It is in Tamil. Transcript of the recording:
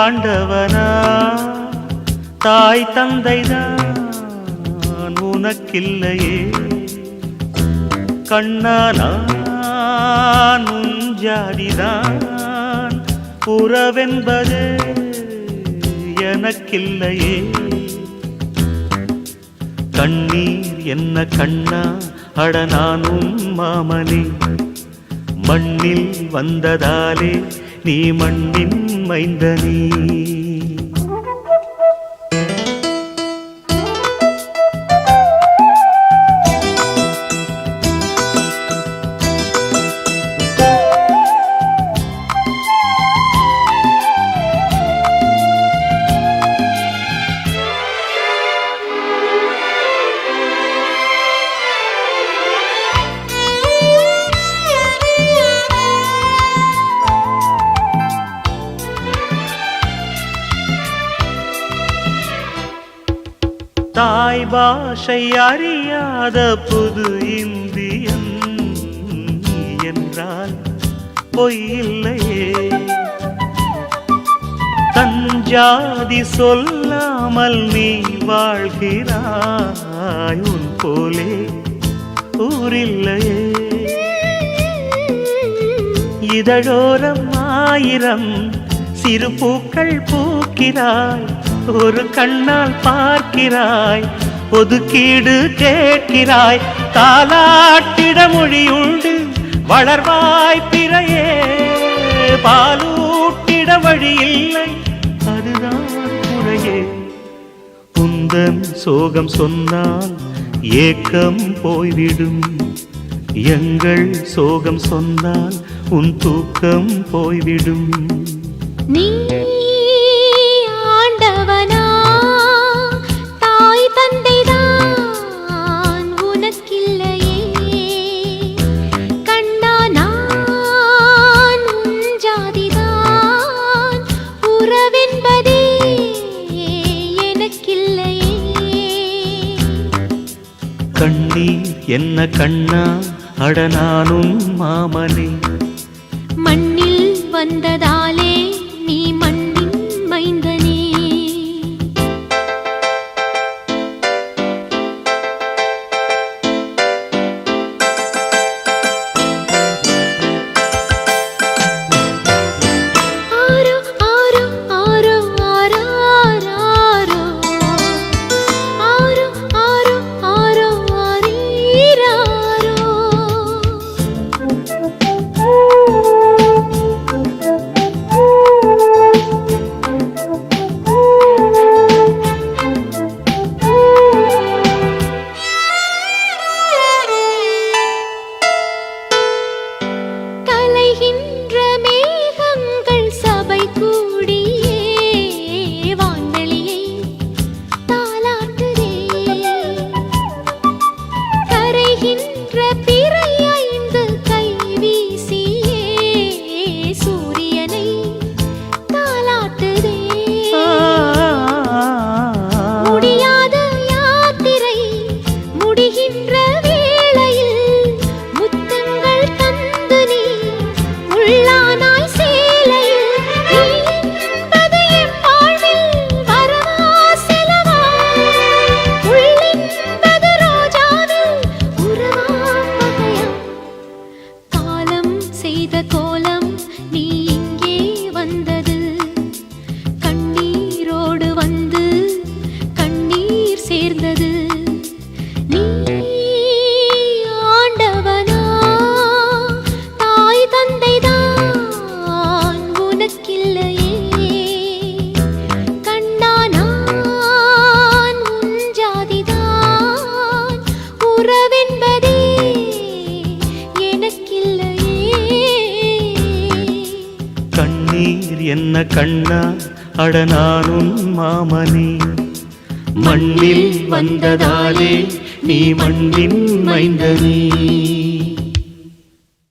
ஆண்டவனா தாய் தந்தைதான் உனக்கில்லையே கண்ணா நான் உன் ஜாதிதான் உறவென்பது எனக்கில்லையே கண்ணீர் என்ன கண்ணா அட நானும் மாமனே மண்ணில் வந்ததாலே நீ மண்ணின் மைந்தனே தாய் பாஷை அறியாத புது இந்தியன் என்றால் பொய்யில்லையே தஞ்சாதி சொல்லாமல் நீ வாழ்கிறாய் உன் போலே ஊரில்லையே இதழோரம் ஆயிரம் சிறு பூக்கள் பூக்கிறாய் ஒரு கண்ணால் பார்க்கிறாய் ஒதுக்கீடு கேட்கிறாய் தாலாட்டிட மொழியுண்டு வளர்வாய் பிறையே பாலூட்டிட வழியில்லை அதுதான் முறையே உந்தன் சோகம் சொன்னால் ஏக்கம் போய்விடும் எங்கள் சோகம் சொன்னால் உன் தூக்கம் போய்விடும் நீ ஆண்டவனா தாய் தந்தைதான் உனக்கில்லையே கண்ணா நான் உன் ஜாதிதான் உறவென்பதே எனக்கில்லையே கண்ணீர் என்ன கண்ணா அட நானும் மாமனே மண்ணில் வந்ததாலே நீ மண்ணின் மைந்தனே ஆரோ ஆரோ ஆரோ ஆரோ ஆரோ ஆரோ ஆரோ ஆரோ ஆரீராரோ கலைகின்ற மேகங்கள் சபை கூடியே வான்வெளியை தாலாட்டுதே கரைகின்ற பிறை ஐந்து கை வீசியே சூரியனை தாலாட்டுதே முடியாத யாத்திரை முடிகின்ற வேளையில் முத்தங்கள் தந்து நீ உள்ளானாய் சேலையில் நீ என்பது என் வாழ்வில் வரவா செலவா உள்ளென்பது ரோஜாவில் உறவா பகையா காலம் செய்த கோலம் நீ இங்கே வந்தது கண்ணீரோடு வந்து கண்ணீர் சேர்ந்தது நீ ஆண்டவனா தாய் தந்தைதான் உனக்கில்லையே கண்ணா நான் உன் ஜாதிதான் உறவென்பதே எனக்கில்லையே கண்ணீர் என்ன கண்ணா அட நானும் மாமனே மண்ணில் வந்ததாலே நீ மண்ணின் மைந்தனே